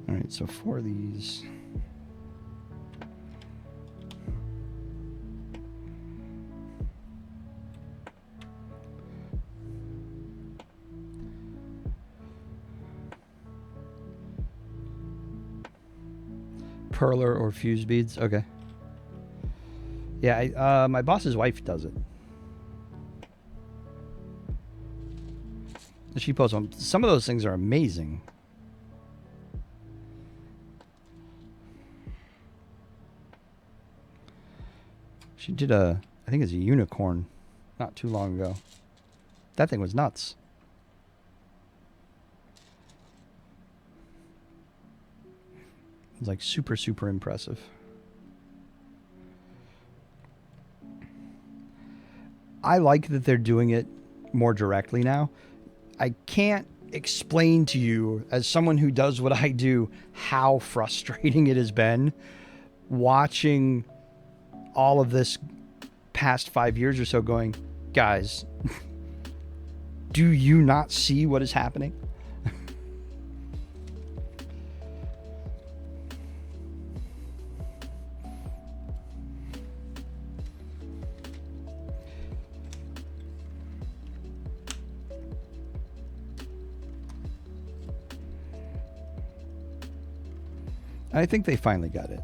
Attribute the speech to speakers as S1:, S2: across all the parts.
S1: All right, so 4 of these. Perler or fuse beads. Okay. Yeah, my boss's wife does it. She posts them. Some of those things are amazing. She did I think it's a unicorn not too long ago. That thing was nuts. It was like super, super impressive. I like that they're doing it more directly now. I can't explain to you, as someone who does what I do, how frustrating it has been watching all of this past 5 years or so going, guys, do you not see what is happening? I think they finally got it.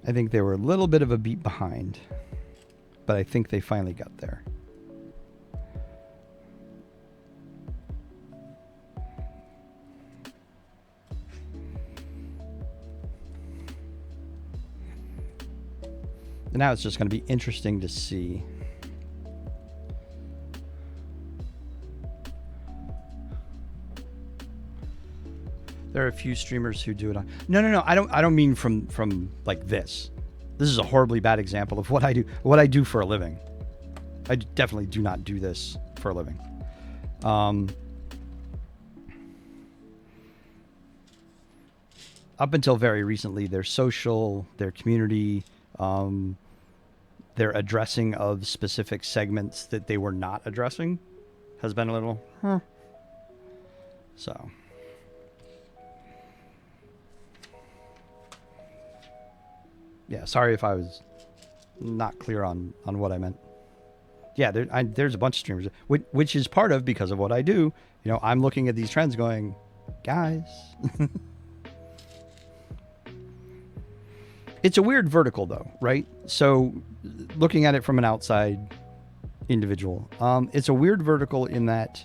S1: I think they were a little bit of a beat behind, but I think they finally got there. And now it's just going to be interesting to see. There are a few streamers who do it on. No. I don't mean from like this. This is a horribly bad example of what I do. What I do for a living. I definitely do not do this for a living. Up until very recently, their social, their community, their addressing of specific segments that they were not addressing has been a little, So. Yeah, sorry if I was not clear on what I meant. Yeah, there's a bunch of streamers, which is part of because of what I do. You know, I'm looking at these trends going, guys. It's a weird vertical though, right? So looking at it from an outside individual, it's a weird vertical in that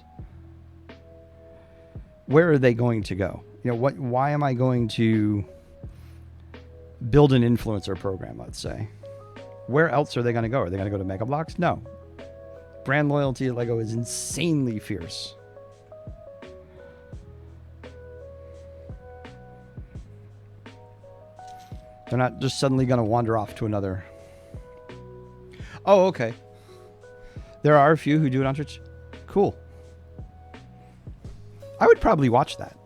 S1: where are they going to go? You know, why am I going to build an influencer program, let's say? Where else are they going to go? Are they going to go to Mega Bloks? No. Brand loyalty at LEGO is insanely fierce. They're not just suddenly going to wander off to another. Oh, okay. There are a few who do it on Twitch. Cool. I would probably watch that,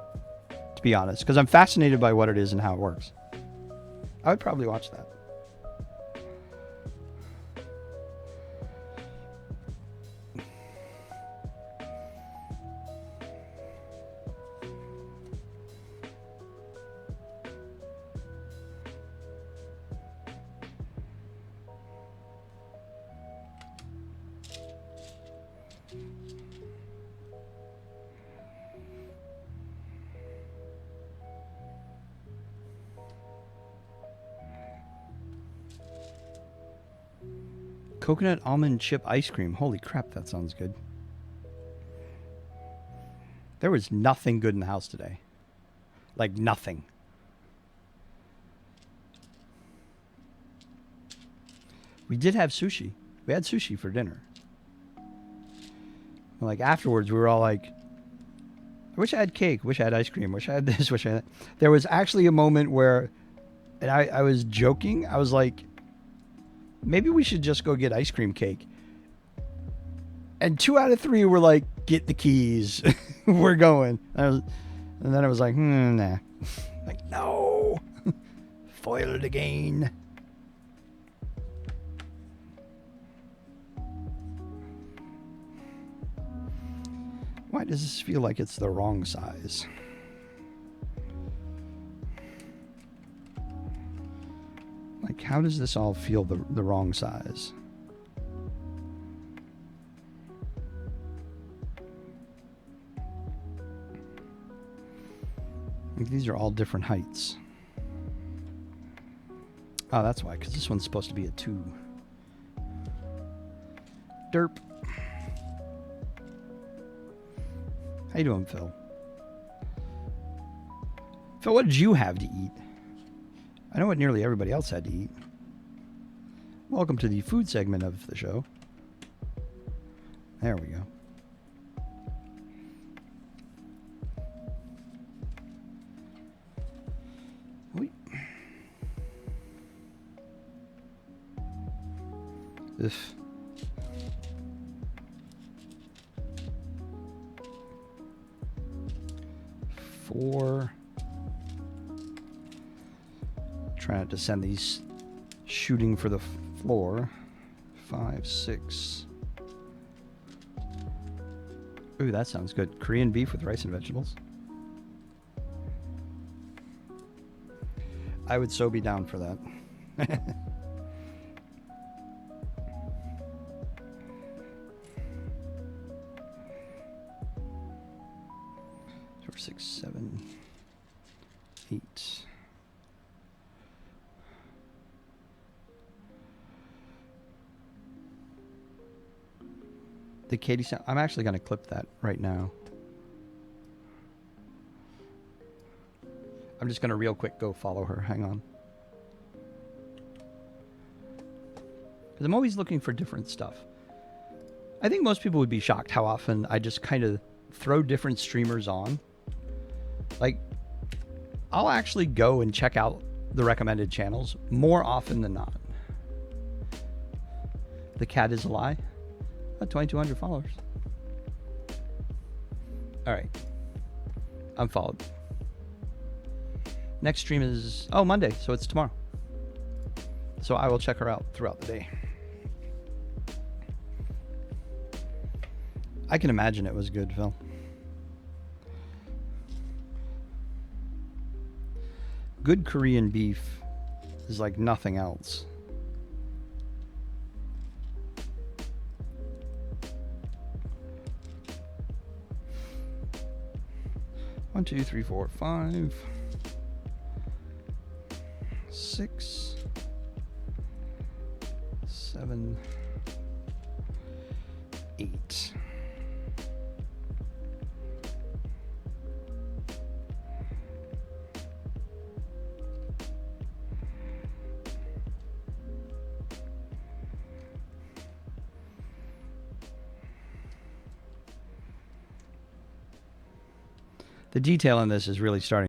S1: to be honest, because I'm fascinated by what it is and how it works. I would probably watch that. Coconut almond chip ice cream. Holy crap, that sounds good. There was nothing good in the house today. Like nothing. We did have sushi. We had sushi for dinner. Like afterwards, we were all like, I wish I had cake. Wish I had ice cream. Wish I had this. Wish I had that. There was actually a moment where, and I was joking. I was like, maybe we should just go get ice cream cake. And 2 out of 3 were like, get the keys. We're going. And then I was like, nah. Like, no. Foiled again. Why does this feel like it's the wrong size? Like, how does this all feel the wrong size? Like, these are all different heights. Oh, that's why, because this one's supposed to be a 2. Derp. How you doing, Phil? Phil, what did you have to eat? I know what nearly everybody else had to eat. Welcome to the food segment of the show. There we go. Wait. Ugh. Four. Trying to send these shooting for the floor. 5, 6. Ooh, that sounds good. Korean beef with rice and vegetables. I would so be down for that. 4, 6, 7, 8. The Katie sound. I'm actually going to clip that right now. I'm just going to real quick go follow her. Hang on. Because I'm always looking for different stuff. I think most people would be shocked how often I just kind of throw different streamers on. Like, I'll actually go and check out the recommended channels more often than not. The cat is a lie. 2,200 followers. All right. I'm followed. Next stream is, Monday, so it's tomorrow. So I will check her out throughout the day. I can imagine it was good, Phil. Good Korean beef is like nothing else. One, 2, 3, 4, 5, 6, 7, 8. The detail in this is really starting